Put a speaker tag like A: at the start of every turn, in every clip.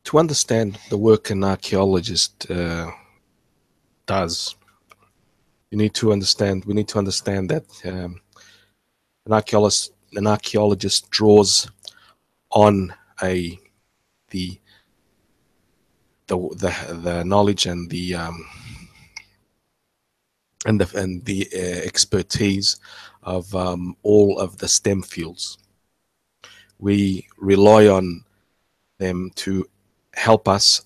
A: to understand the work an archaeologist does, we need to understand that an archaeologist draws on the knowledge and the expertise of all of the STEM fields. We rely on them to help us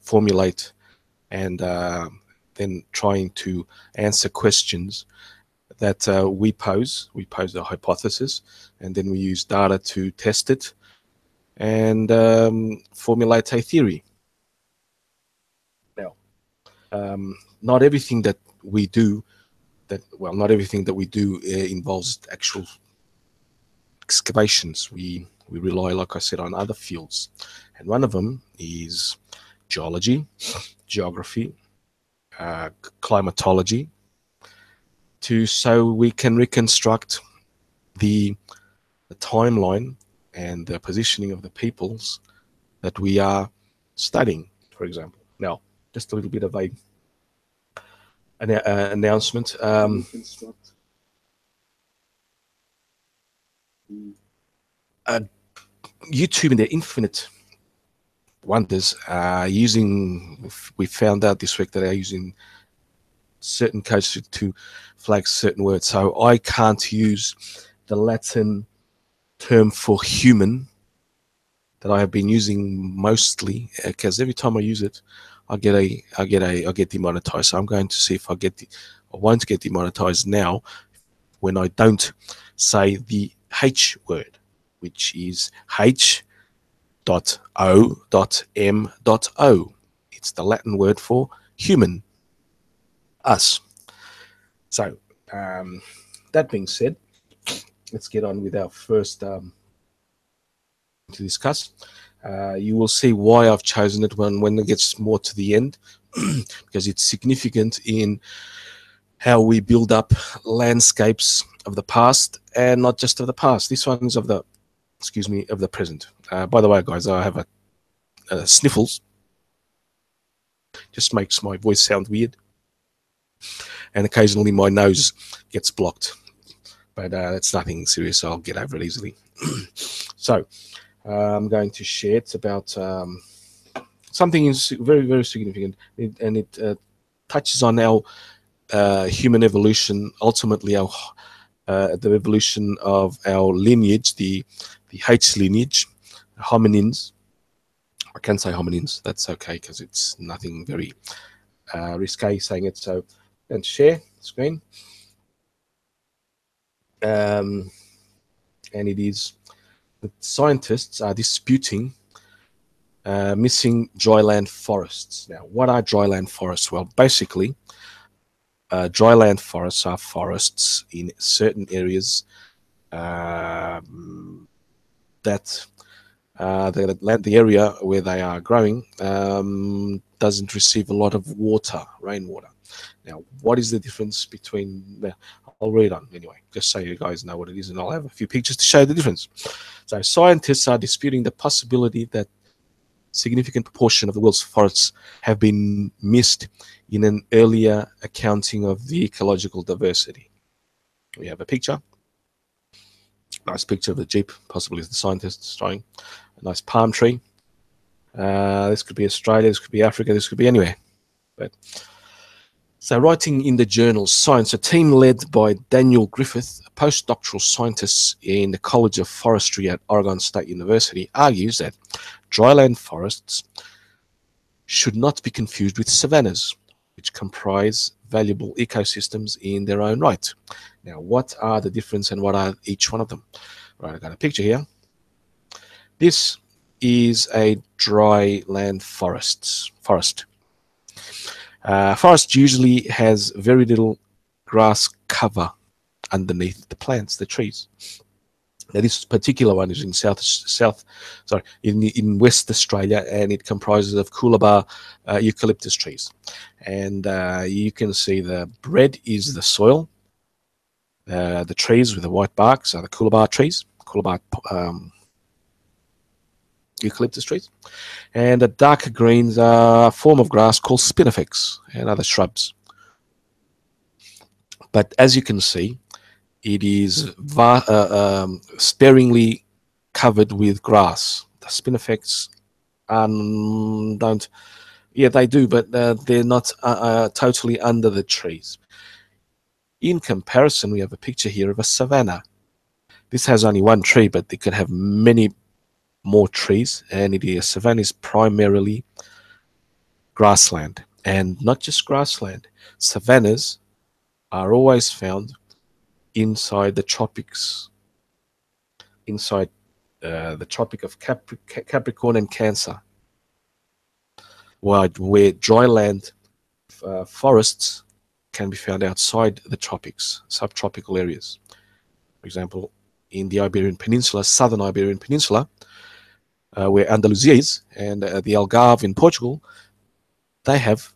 A: formulate and then trying to answer questions that we pose. We pose a hypothesis, and then we use data to test it and formulate a theory. Now, not everything that we do involves actual excavations. We rely, like I said, on other fields, and one of them is geology, geography, climatology, so we can reconstruct the timeline and the positioning of the peoples that we are studying, for example. Now, just a little bit of an announcement. YouTube and their infinite wonders are using, we found out this week that they're using certain codes to flag certain words. So I can't use the Latin term for human that I have been using mostly, because every time I use it, I get demonetized. So I'm going to see if I won't get demonetized now when I don't say the H word, which is H.O.M.O. It's the Latin word for human, us. So that being said, let's get on with our first to discuss. You will see why I've chosen it when it gets more to the end, because it's significant in how we build up landscapes of the past, and not just of the past. This one is of the present. By the way, guys, I have a sniffles. Just makes my voice sound weird, and occasionally my nose gets blocked, but that's nothing serious. I'll get over it easily. So I'm going to share. It's about something is very, very significant, and it touches on our human evolution. Ultimately, our the evolution of our lineage, the H lineage, hominins. I can say hominins. That's okay because it's nothing very risque saying it. So, and share screen. And it is that scientists are disputing missing dryland forests. Now, what are dryland forests? Well, basically, dryland forests are forests in certain areas that the area where they are growing doesn't receive a lot of water, rainwater. Now, what is the difference between? I'll read on anyway, just so you guys know what it is, and I'll have a few pictures to show the difference. So, scientists are disputing the possibility that significant proportion of the world's forests have been missed in an earlier accounting of the ecological diversity. We have a picture. Nice picture of a jeep, possibly the scientists drawing. A nice palm tree. This could be Australia, this could be Africa, this could be anywhere. But so, writing in the journal Science, a team led by Daniel Griffith, a postdoctoral scientist in the College of Forestry at Oregon State University, argues that dryland forests should not be confused with savannas, which comprise valuable ecosystems in their own right. Now, what are the difference and what are each one of them? Right, I've got a picture here. This is a dryland forest. Forest usually has very little grass cover underneath the plants, the trees. Now, this particular one is in in West Australia, and it comprises of coolabah eucalyptus trees. And you can see the red is the soil. The trees with the white barks are the coolabah trees. Coolabah eucalyptus trees, and the darker greens are a form of grass called spinifex and other shrubs. But as you can see, it is sparingly covered with grass. The spinifex don't, yeah, they do, but they're not totally under the trees. In comparison, we have a picture here of a savanna. This has only one tree, but it can have many more trees, and savanna is primarily grassland, and not just grassland. Savannas are always found inside the tropics, inside the Tropic of Capricorn and Cancer, where dry land forests can be found outside the tropics, subtropical areas. For example, in the Iberian Peninsula, southern Iberian Peninsula, where Andalusia is, and the Algarve in Portugal, they have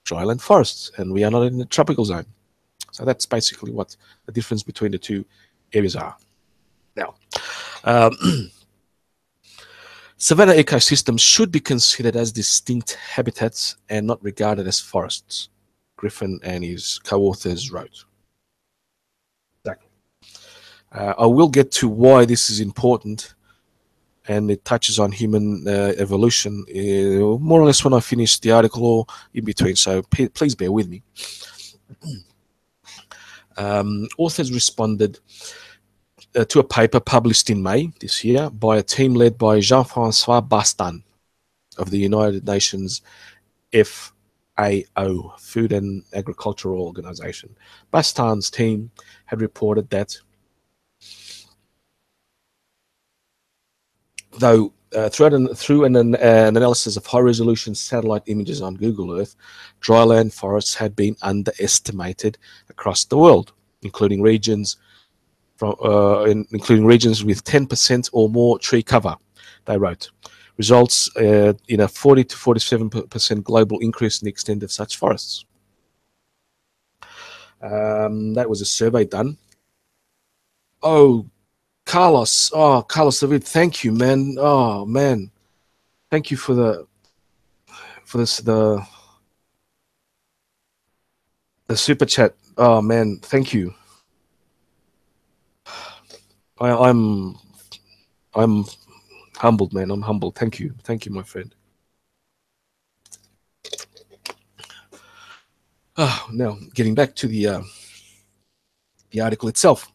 A: dryland forests, and we are not in the tropical zone. So that's basically what the difference between the two areas are. Now, savanna ecosystems should be considered as distinct habitats and not regarded as forests, Griffin and his co-authors wrote. Exactly. I will get to why this is important, and it touches on human evolution more or less when I finish the article or in between, so please bear with me. Authors responded to a paper published in May this year by a team led by Jean-Francois Bastin of the United Nations FAO, Food and Agricultural Organization. Bastin's team had reported that though through an analysis of high-resolution satellite images on Google Earth, dryland forests had been underestimated across the world, including regions with 10% or more tree cover, they wrote. Results in a 40 to 47% global increase in the extent of such forests. That was a survey done. Oh, Carlos, David, thank you, man. Oh, man, thank you for the super chat. Oh, man, thank you. I'm humbled, man. I'm humbled. Thank you, my friend. Now getting back to the article itself.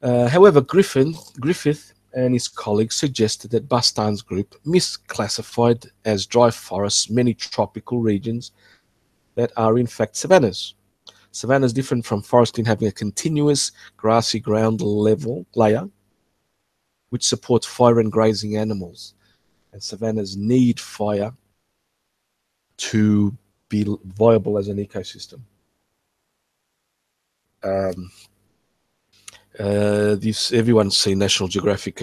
A: However, Griffith and his colleagues suggested that Bastin's group misclassified as dry forests many tropical regions that are in fact savannas. Savannas different from forest in having a continuous grassy ground level layer which supports fire and grazing animals. And savannas need fire to be viable as an ecosystem. Everyone's seen National Geographic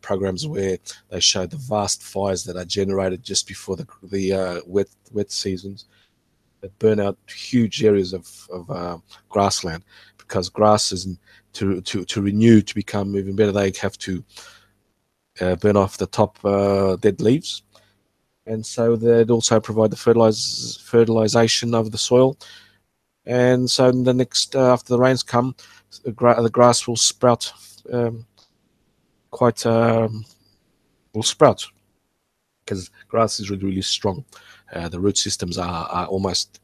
A: programs where they show the vast fires that are generated just before the wet seasons that burn out huge areas of grassland, because grass isn't to renew, to become even better, they have to burn off the top dead leaves, and so they'd also provide the fertilization of the soil. And so the next after the rains come, the grass will sprout will sprout, because grass is really strong. The root systems are almost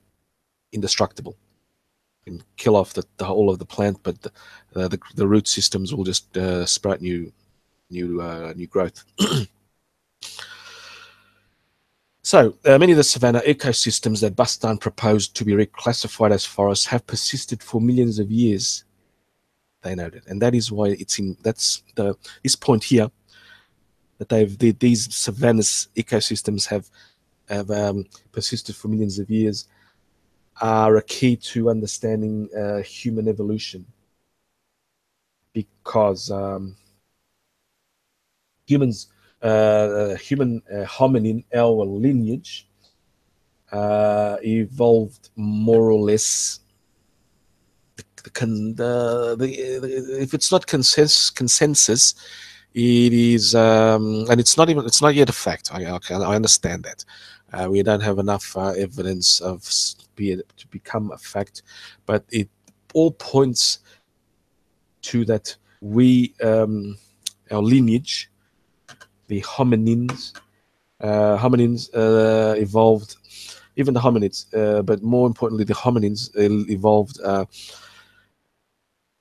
A: indestructible. You can kill off the whole of the plant, but the root systems will just sprout new growth. So many of the savanna ecosystems that Bastin proposed to be reclassified as forests have persisted for millions of years, they noted, and that is why this point here, that these savannas ecosystems have persisted for millions of years, are a key to understanding human evolution, because human hominin, our lineage, evolved more or less. If it's not consensus, It is, and it's not yet a fact. I understand that. We don't have enough evidence of to become a fact, but it all points to that we, our lineage, the hominins evolved, even the hominids, but more importantly, the hominins evolved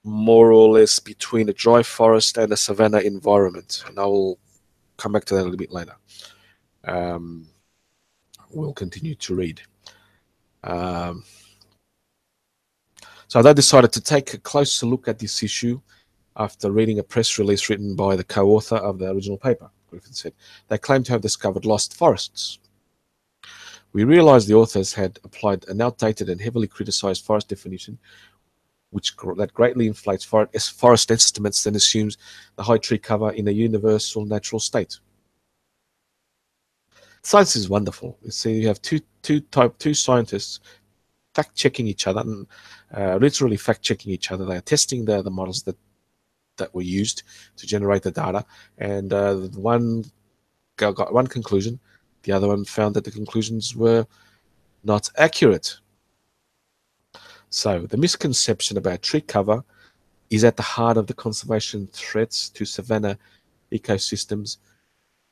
A: more or less between a dry forest and a savanna environment. And I will come back to that a little bit later. Um, we'll continue to read. Um, so they decided to take a closer look at this issue after reading a press release written by the co-author of the original paper. Griffin said, they claim to have discovered lost forests. We realized the authors had applied an outdated and heavily criticized forest definition, that greatly inflates forest estimates and assumes the high tree cover in a universal natural state. Science is wonderful. You see, you have two scientists fact checking each other, and literally fact checking each other. They are testing the models that were used to generate the data, and one got one conclusion, the other one found that the conclusions were not accurate. So the misconception about tree cover is at the heart of the conservation threats to savanna ecosystems,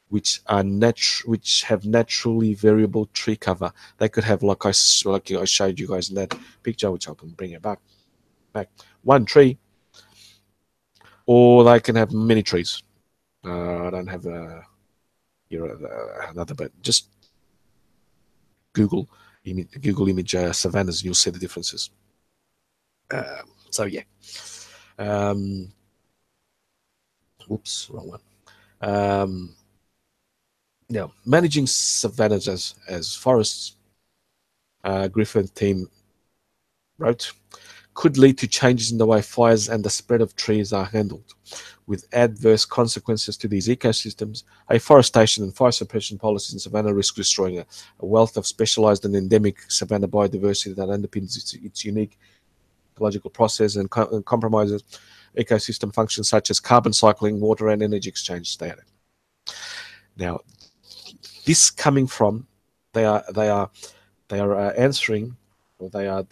A: which have naturally variable tree cover. They could have, like I showed you guys in that picture, which I can bring it back, one tree, or they can have many trees. I don't have another, but just Google image savannas, and you'll see the differences. So yeah. Whoops, wrong one. Now, managing savannas as forests, Griffin team wrote, could lead to changes in the way fires and the spread of trees are handled, with adverse consequences to these ecosystems. Afforestation and fire suppression policies in savanna risk destroying a wealth of specialized and endemic savanna biodiversity that underpins its unique ecological process and compromises ecosystem functions such as carbon cycling, water and energy exchange stated. Now, this coming from, they are answering, or they are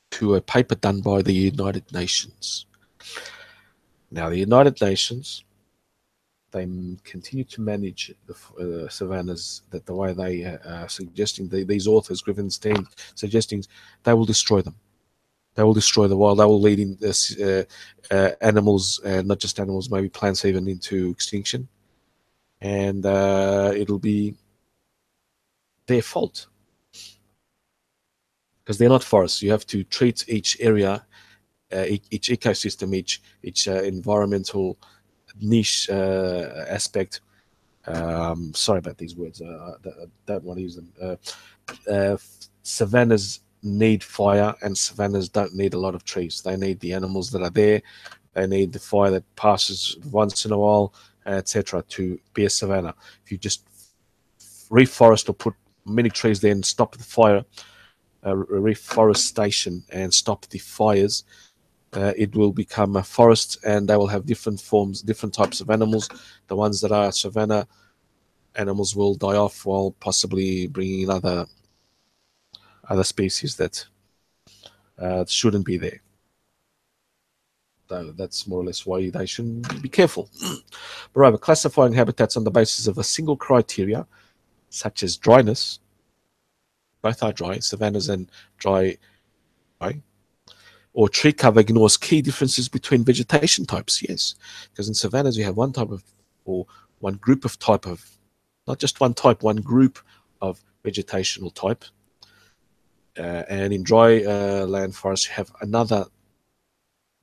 A: to a paper done by the United Nations. Now, the United Nations, they continue to manage the savannas that the way they are suggesting, these authors, Griffin's team, suggesting they will destroy them. They will destroy the wild. They will lead in this, animals, and not just animals, maybe plants even, into extinction. And it'll be their fault, because they're not forests. You have to treat each area, each ecosystem, each environmental niche aspect. Sorry about these words. I don't want to use them. Savannas need fire, and savannas don't need a lot of trees. They need the animals that are there. They need the fire that passes once in a while, etc., to be a savanna. If you just reforest or put many trees there and stop the fire, reforestation, and stop the fires, it will become a forest, and they will have different forms, different types of animals. The ones that are savanna animals will die off, while possibly bringing in other species that shouldn't be there. So that's more or less why they should be careful. Moreover, classifying habitats on the basis of a single criteria, such as dryness, both are dry, savannas and dry, or tree cover, ignores key differences between vegetation types. Yes, because in savannas you have one type of, or one group of type of, not just one type, one group of vegetational type. And in dry land forests, you have another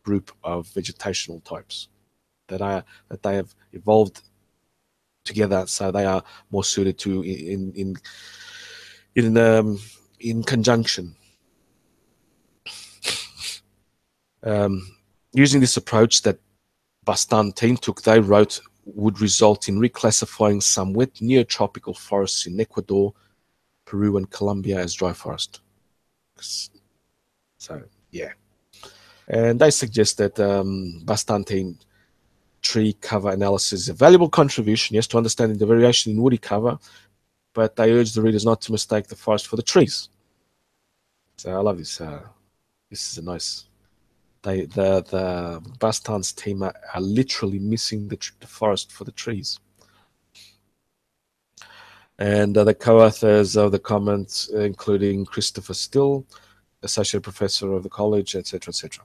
A: group of vegetational types that they have evolved together, so they are more suited to in conjunction. Using this approach that Bastan team took, they wrote, would result in reclassifying some wet neotropical forests in Ecuador, Peru, and Colombia as dry forest. So, yeah. And they suggest that Bastantine tree cover analysis is a valuable contribution, yes, to understanding the variation in woody cover, but they urge the readers not to mistake the forest for the trees. So I love this. This is a nice. The Bastan's team are literally missing the forest for the trees. And the co-authors of the comments, including Christopher Still, associate professor of the college, etc., etc.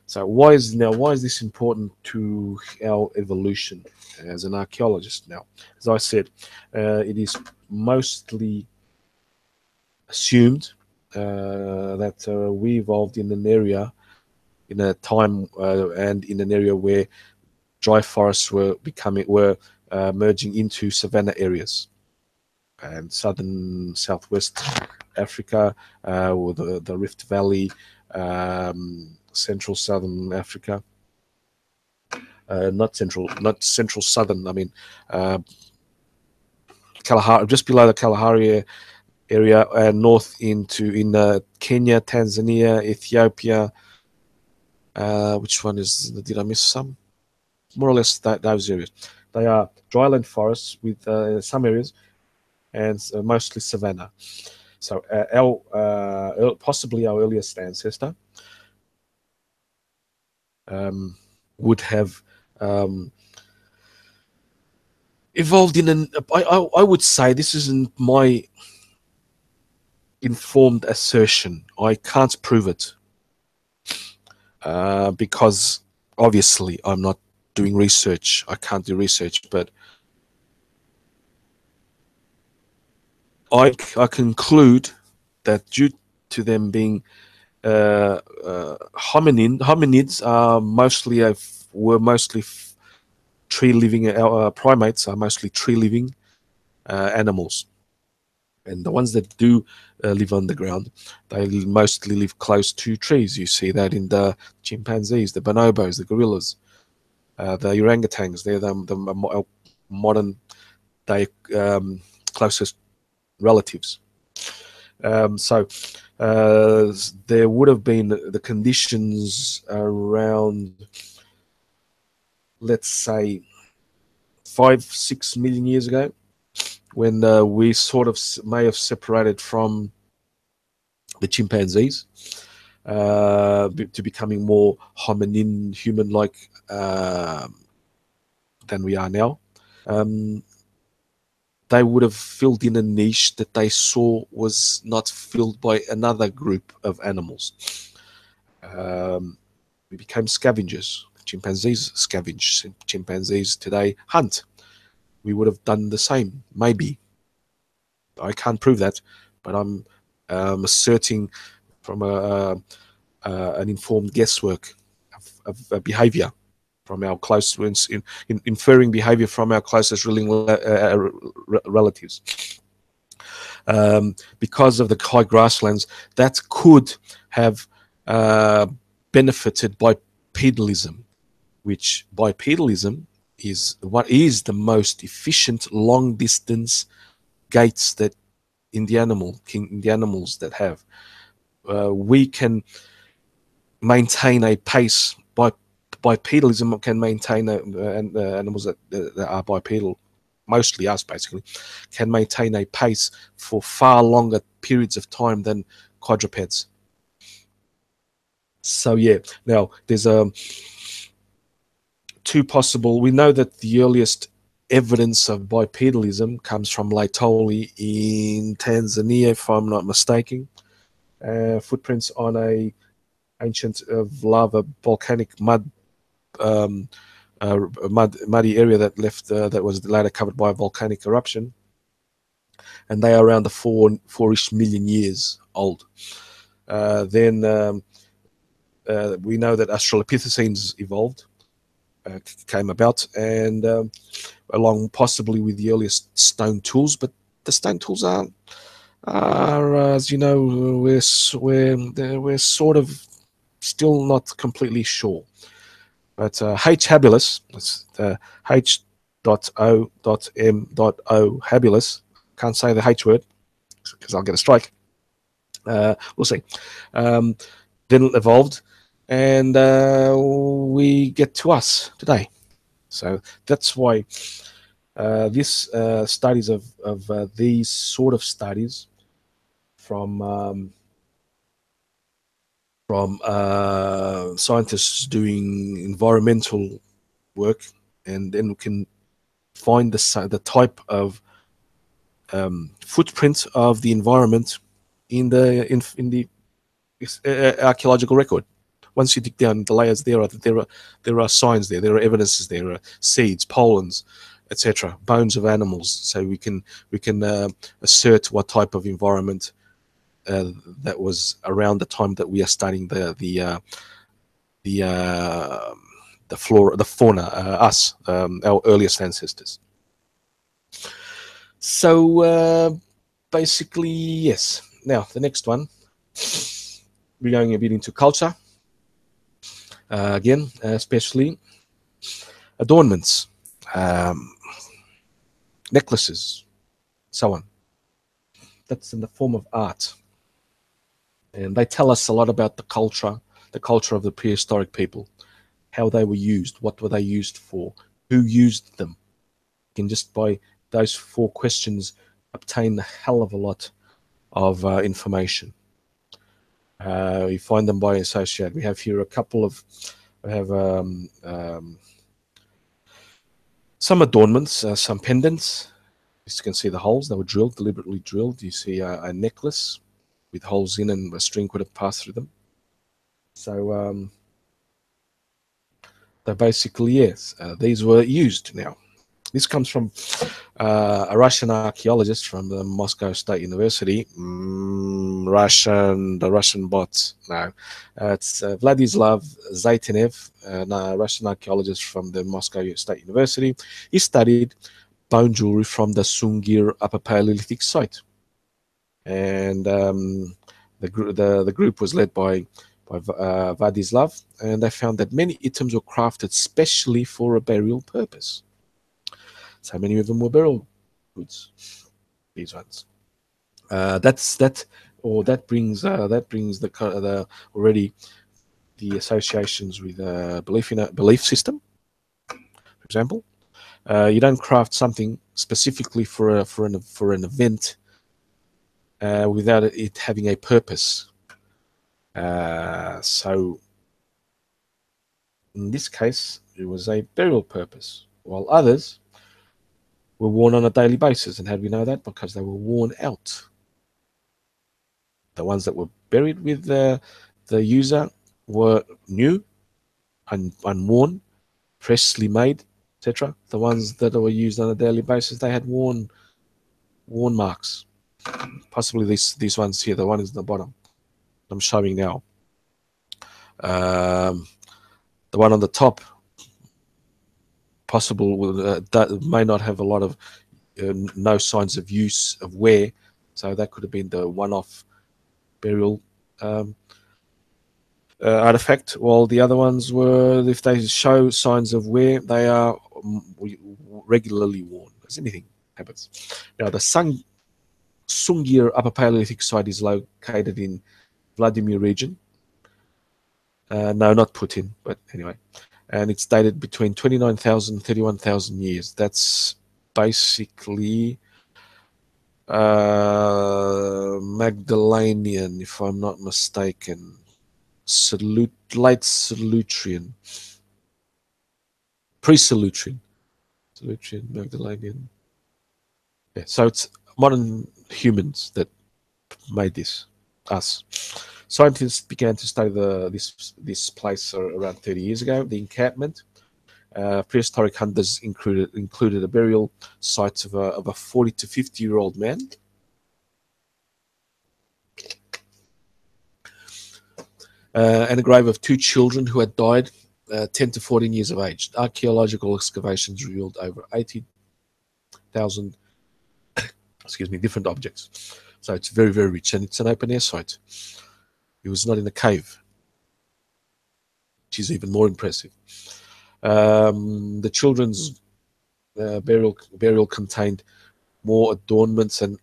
A: So why is this important to our evolution as an archaeologist? Now, as I said, it is mostly assumed that we evolved in an area, in a time and in an area where dry forests were merging into savanna areas, and southwest Africa, or the Rift Valley, central southern Africa, not central southern. I mean, Kalahari, just below the Kalahari area, and north in Kenya, Tanzania, Ethiopia. Which one is? Did I miss some? More or less those areas. They are dryland forests with some areas, and mostly savanna. So possibly our earliest ancestor would have evolved in an. I would say, this isn't my informed assertion. I can't prove it because obviously I'm not doing research. I can't do research, but I conclude that due to them being hominids are were mostly tree living. Primates are mostly tree living animals, and the ones that do live underground, they mostly live close to trees. You see that in the chimpanzees, the bonobos, the gorillas, the orangutans. They're the modern day closest relatives. So there would have been the conditions around, let's say, 5-6 million years ago, when we sort of may have separated from the chimpanzees to becoming more hominin, human-like than we are now. They would have filled in a niche that they saw was not filled by another group of animals. We became scavengers. Chimpanzees scavenge. Chimpanzees today hunt. We would have done the same, maybe. I can't prove that, but I'm asserting from an informed guesswork of behavior from our close, inferring behavior from our closest relatives. Because of the high grasslands, that could have benefited bipedalism, which bipedalism is what is the most efficient long distance gaits that in the animals that have. We can maintain a pace. Bipedalism can maintain animals that are bipedal, mostly us basically, can maintain a pace for far longer periods of time than quadrupeds. So yeah, now there's two possible. We know that the earliest evidence of bipedalism comes from Laetoli in Tanzania, if I'm not mistaken. Footprints on a ancient lava volcanic muddy area that was later covered by a volcanic eruption, and they are around the 4-ish million years old. Then we know that Australopithecines evolved, came about, and along possibly with the earliest stone tools, but the stone tools are as you know, we're sort of still not completely sure. But H. habilis, that's H.O.M.O. habilis. Can't say the H word because I'll get a strike. We'll see. Then evolved, and we get to us today. So that's why this studies of these sort of studies from scientists doing environmental work, and then we can find the type of footprint of the environment in the archaeological record. Once you dig down the layers, there are signs there. There are evidences. There are seeds, pollens, etc., bones of animals. So we can assert what type of environment that was around the time that we are studying the the flora, the fauna, us, our earliest ancestors. So basically, yes. Now the next one, we're going a bit into culture again, especially adornments, um, necklaces, so on. That's in the form of art, and they tell us a lot about the culture of the prehistoric people, how they were used, what were they used for, who used them. You can just by those four questions obtain a hell of a lot of information. We find them by associate. We have here a couple of, we have some adornments, some pendants. As you can see the holes, they were drilled, deliberately drilled. You see a necklace with holes in and a string could have passed through them. So they basically, yes, these were used now. This comes from a Russian archaeologist from the Moscow State University. The Russian bot. No, it's Vladislav Zaitenev, a Russian archaeologist from the Moscow State University. He studied bone jewelry from the Sungir Upper Paleolithic site, and the group was led by Vladislav, and they found that many items were crafted specially for a burial purpose. So many of them were burial goods. These ones. That brings the already the associations with belief in a belief system. For example, you don't craft something specifically for an event without it having a purpose. So in this case, it was a burial purpose, while others were worn on a daily basis. And how do we know that? Because they were worn out. The ones that were buried with the user were new, unworn, freshly made, etc. The ones that were used on a daily basis, they had worn marks. Possibly these ones here. The one is in the bottom. I'm showing now. Um, the one on the top, possible that may not have a lot of no signs of use of wear, so that could have been the one-off burial artifact. While the other ones were, if they show signs of wear, they are regularly worn, as anything happens. Now, the Sungir Upper Paleolithic site is located in Vladimir region. No, not Putin, but anyway. And it's dated between 29,000 and 31,000 years. That's basically Magdalenian, if I'm not mistaken. Late Solutrean. Pre-Solutrean. Solutrean, Magdalenian. Yeah, so it's modern humans that made this, us. Scientists began to study this place around 30 years ago. The encampment, prehistoric hunters included a burial site of a 40 to 50-year-old man, and a grave of two children who had died 10 to 14 years of age. Archaeological excavations revealed over 80,000 different objects. So it's very, very rich, and it's an open air site. It was not in a cave, which is even more impressive. The children's burial contained more adornments and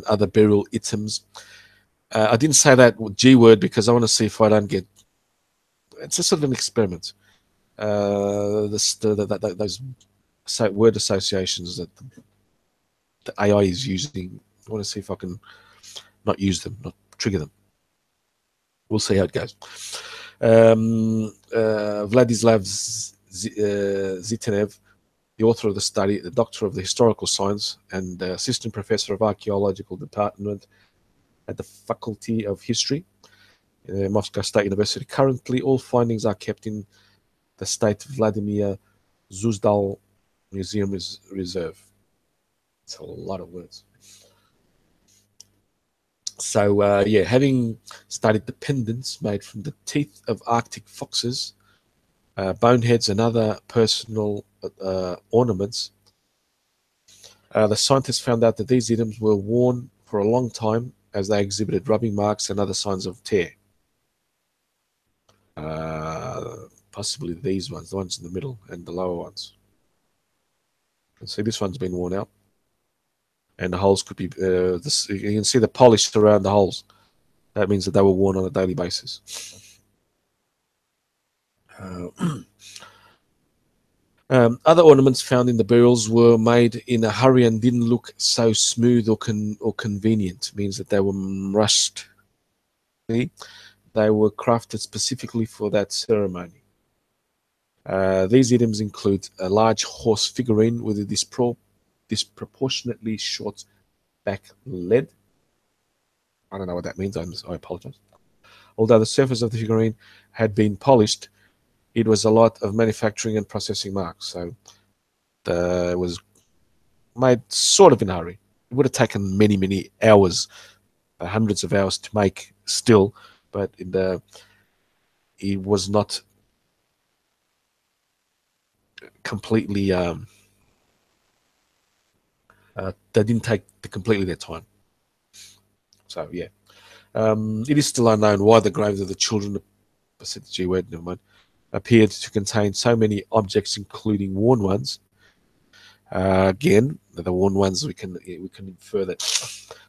A: other burial items. I didn't say that G word because I want to see if I don't get it's a sort of an experiment. Those word associations that the AI is using. I want to see if I can not use them, not trigger them. We'll see how it goes. Vladislav Zitenev, the author of the study, the doctor of the historical science, and assistant professor of archaeological department at the Faculty of History, Moscow State University. Currently, all findings are kept in the State Vladimir Zuzdal Museum Reserve. It's a lot of words. So, yeah, having studied the pendants made from the teeth of Arctic foxes, boneheads, and other personal ornaments, the scientists found out that these items were worn for a long time as they exhibited rubbing marks and other signs of tear. Possibly these ones, the ones in the middle and the lower ones. And see, this one's been worn out. And the holes could be, you can see the polish around the holes. That means that they were worn on a daily basis. Other ornaments found in the burials were made in a hurry and didn't look so smooth or convenient. It means that they were rushed. They were crafted specifically for that ceremony. These items include a large horse figurine with a disproportionately short back lead. I don't know what that means. I apologize. Although the surface of the figurine had been polished, it was a lot of manufacturing and processing marks. So it was made sort of in a hurry. It would have taken many, many hours, hundreds of hours to make still, but it was not completely, they didn't take completely their time. So, yeah. It is still unknown why the graves of the children, I said the G word, never mind, appeared to contain so many objects, including worn ones. Again, the worn ones, we can infer that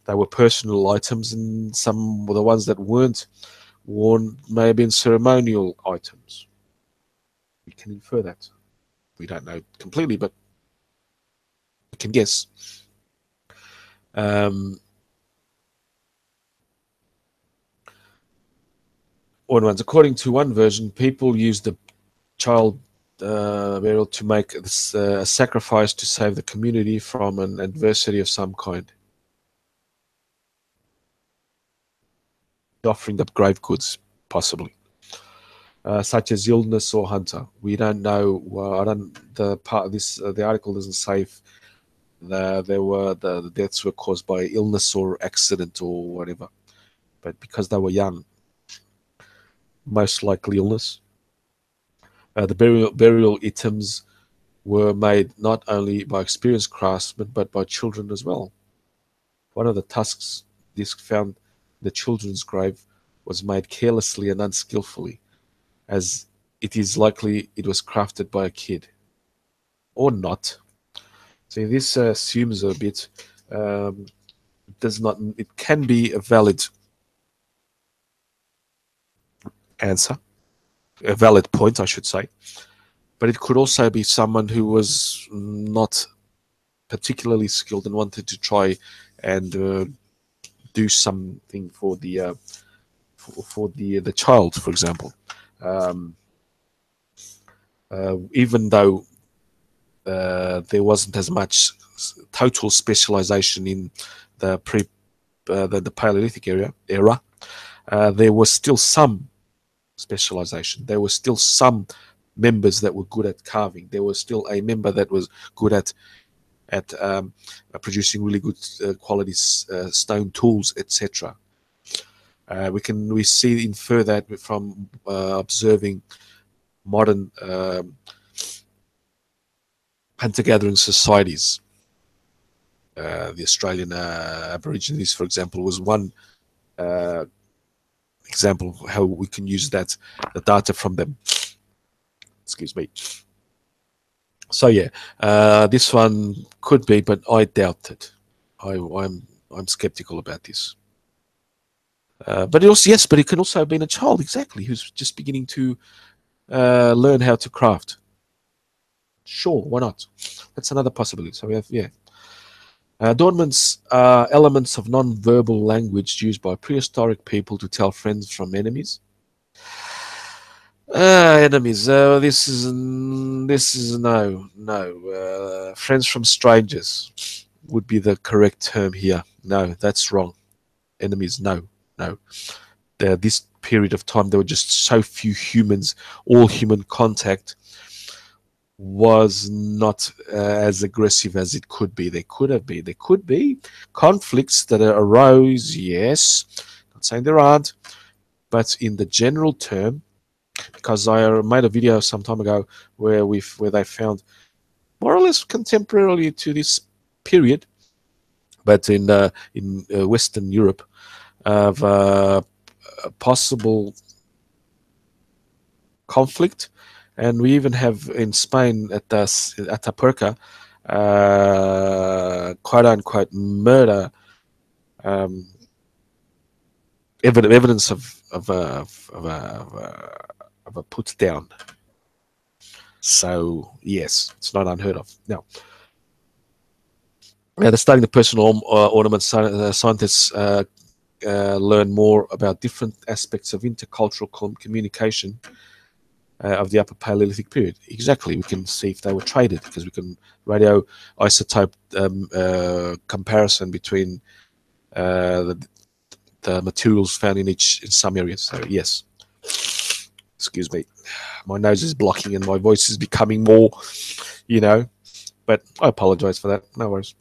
A: they were personal items, and some of the ones that weren't worn may have been ceremonial items. We can infer that. We don't know completely, but we can guess. Worn ones. According to one version, people used the child burial to make a sacrifice to save the community from an adversity of some kind. Offering up grave goods, possibly, such as illness or hunter. We don't know. I don't. The part of this, the article doesn't say if the deaths were caused by illness or accident or whatever, but because they were young, most likely illness. The burial items were made not only by experienced craftsmen but by children as well. One of the tusks disc found in the children's grave was made carelessly and unskillfully, as it is likely it was crafted by a kid. Or not. See, this assumes a bit. Does not. It can be a valid answer, a valid point, I should say, but it could also be someone who was not particularly skilled and wanted to try and do something for the child, for example. Even though there wasn't as much total specialization in the the Paleolithic era, there was still some specialization. There were still some members that were good at carving. There was still a member that was good at producing really good quality stone tools, etc. We infer that from observing modern hunter-gathering societies. The Australian Aborigines, for example, was one example of how we can use the data from them. Excuse me. So yeah, this one could be, but I doubt it. I'm skeptical about this. But it also, yes, but it can also have been a child, exactly, who's just beginning to learn how to craft. Sure, why not? That's another possibility. So we have, yeah. Adornments are elements of non-verbal language used by prehistoric people to tell friends from enemies. Enemies. This is no. Friends from strangers would be the correct term here. No, that's wrong. Enemies. No, no. This period of time, there were just so few humans. All human contact was not as aggressive as it could be. There could have been. There could be conflicts that arose. Yes, not saying there aren't, but in the general term, because I made a video some time ago where they found more or less contemporarily to this period, but in Western Europe, of a possible conflict, and we even have in Spain at Atapuerca, quote unquote murder, um, evidence of a put down. So yes, it's not unheard of. Now, they're studying the personal ornaments. Scientists learn more about different aspects of intercultural communication of the Upper Paleolithic period. Exactly, we can see if they were traded because we can radio isotope comparison between the materials found in some areas. So yes, excuse me, my nose is blocking and my voice is becoming more, but I apologize for that. No worries.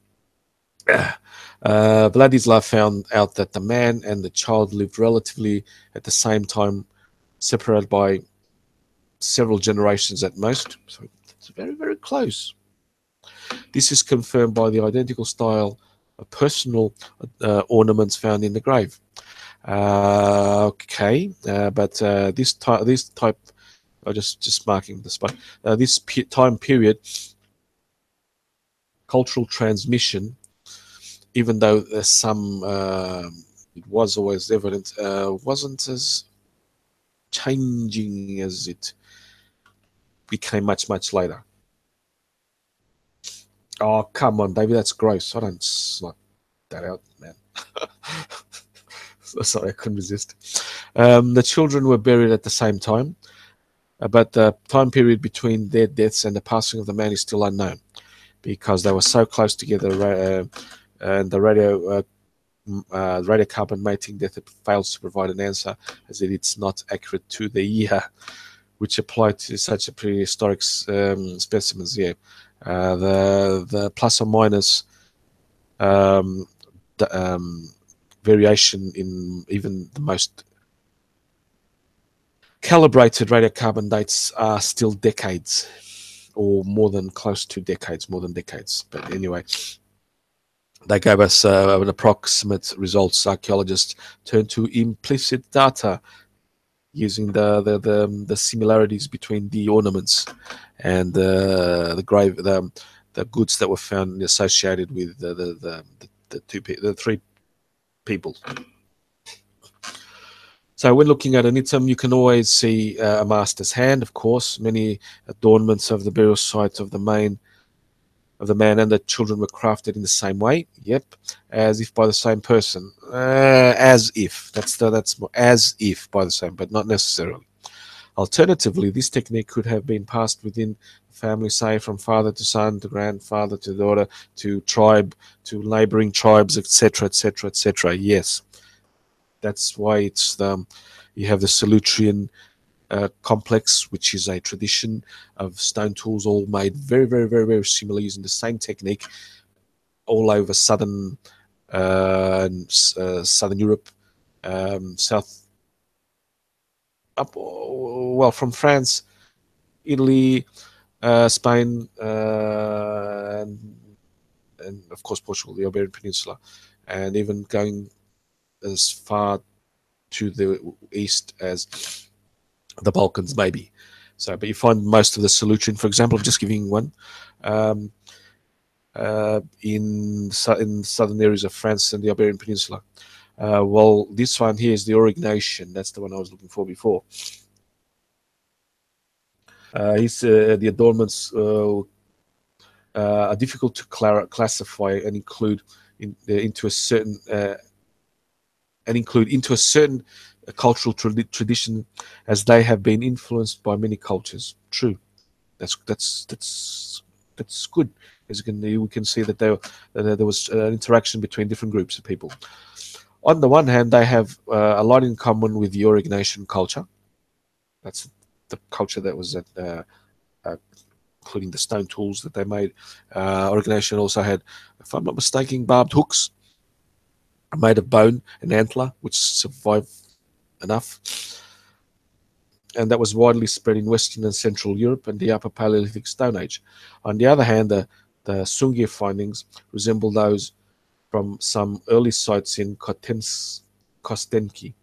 A: Vladislav found out that the man and the child lived relatively at the same time, separated by several generations at most. So it's very, very close. This is confirmed by the identical style of personal ornaments found in the grave. Okay, but this type, I'm just marking the spot. This time period, cultural transmission, even though there's some, it was always evident, wasn't as changing as it became much later. Oh, come on, David, that's gross. I don't snot that out, man. Sorry, I couldn't resist. The children were buried at the same time, but the time period between their deaths and the passing of the man is still unknown because they were so close together, and the radiocarbon mating method fails to provide an answer, as it's not accurate to the year which applied to such a prehistoric specimens. Yeah, the plus or minus um, variation in even the most calibrated radiocarbon dates are still decades, or more than close to decades, more than decades. But anyway, they gave us an approximate results. Archaeologists turned to implicit data using the similarities between the ornaments and the grave, the goods that were found associated with the three people. So when looking at an item, you can always see a master's hand, of course. Many adornments of the burial site of the man and the children were crafted in the same way. Yep, as if by the same person. As if that's as if by the same, but not necessarily. Alternatively, this technique could have been passed within the family, say from father to son, to grandfather to daughter, to tribe, to neighboring tribes, etc., etc., etc. Yes, that's why it's you have the Solutrean complex, which is a tradition of stone tools, all made very, very, very, very similar, using the same technique all over southern Europe, south up, well, from France, Italy, Spain, and of course Portugal, the Iberian Peninsula, and even going as far to the east as the Balkans, maybe. So, but you find most of the Solutrean, for example, I'm just giving one, in southern areas of France and the Iberian Peninsula. Well, this one here is the origination. That's the one I was looking for before. The adornments are difficult to classify and include into a certain cultural tradition, as they have been influenced by many cultures. True. That's good. As we can see that there was an interaction between different groups of people. On the one hand, they have a lot in common with the Auric Nation culture. That's the culture that was uh, including the stone tools that they made. Auric Nation also had, if I'm not mistaken, barbed hooks made of bone and antler, which survived enough. And that was widely spread in Western and Central Europe and the Upper Paleolithic Stone Age. On the other hand, the Sungir findings resemble those from some early sites in Kostenki.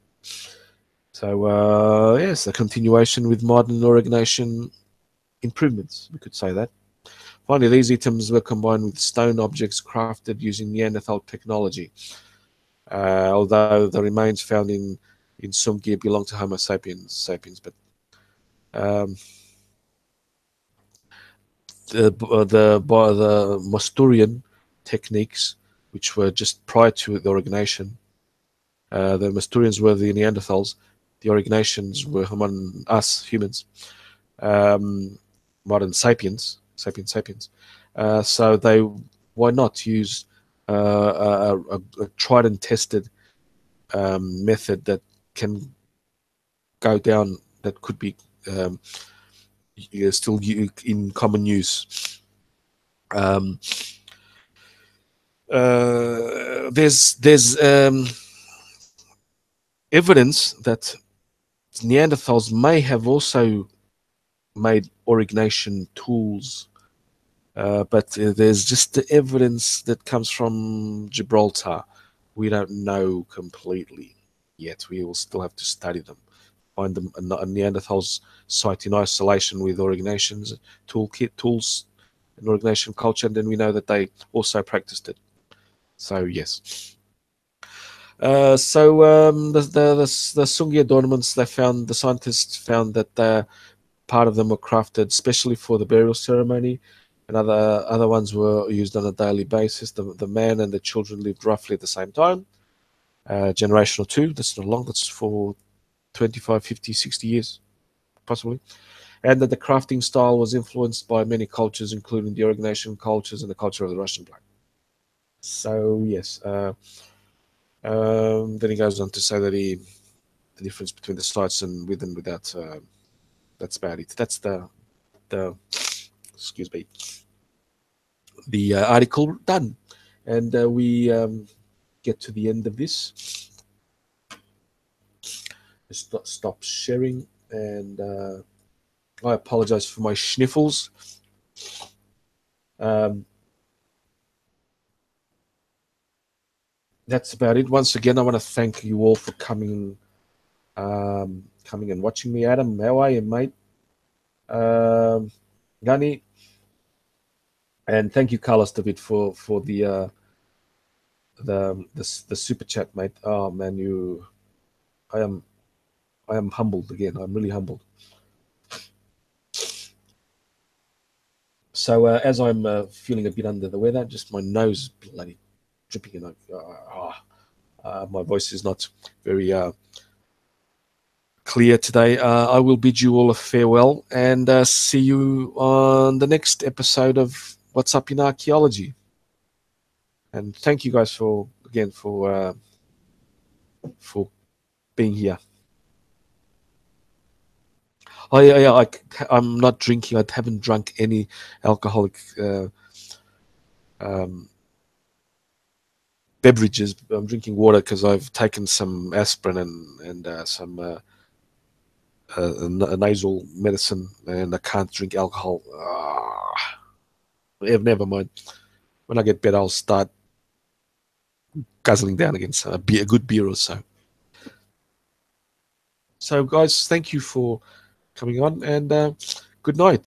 A: So, yes, a continuation with modern origination improvements, we could say that. Finally, these items were combined with stone objects crafted using Neanderthal technology, although the remains found in Sungir belong to Homo sapiens. But um, the Masturian techniques, which were just prior to the origination, the Masturians were the Neanderthals, the originations were among us humans, um, modern sapiens. So they why not use a tried and tested method that can go down, that could be um, still in common use. Um, there's evidence that Neanderthals may have also made origination tools, but there's just the evidence that comes from Gibraltar. We don't know completely yet. We will still have to study them, find them a Neanderthals site in isolation with originations, tools, and origination culture, and then we know that they also practiced it. So yes. The Sungi adornments, the scientists found that part of them were crafted specially for the burial ceremony, and other ones were used on a daily basis. The man and the children lived roughly at the same time, generation or two. That's not long. That's for 25, 50, 60 years, possibly. And that the crafting style was influenced by many cultures, including the origination cultures and the culture of the Russian black. So yes, then he goes on to say that the difference between the sites and with and without. That's about it. That's the excuse me, the article done, and we get to the end of this. Stop sharing, and I apologize for my sniffles. Um, that's about it. Once again, I want to thank you all for coming and watching me. Adam, how are you, mate? Gani, and thank you, Carlos David, for the super chat, mate. Oh man, I am I am humbled again. I'm really humbled. So as I'm feeling a bit under the weather, just my nose is bloody dripping, and my voice is not very clear today. I will bid you all a farewell and see you on the next episode of What's Up in Archaeology. And thank you guys for being here. Oh yeah. I'm not drinking. I haven't drunk any alcoholic um, beverages. I'm drinking water because I've taken some aspirin and some a nasal medicine, and I can't drink alcohol. Never mind. When I get better, I'll start guzzling down again. So a good beer or so. So, guys, thank you for coming on, and good night.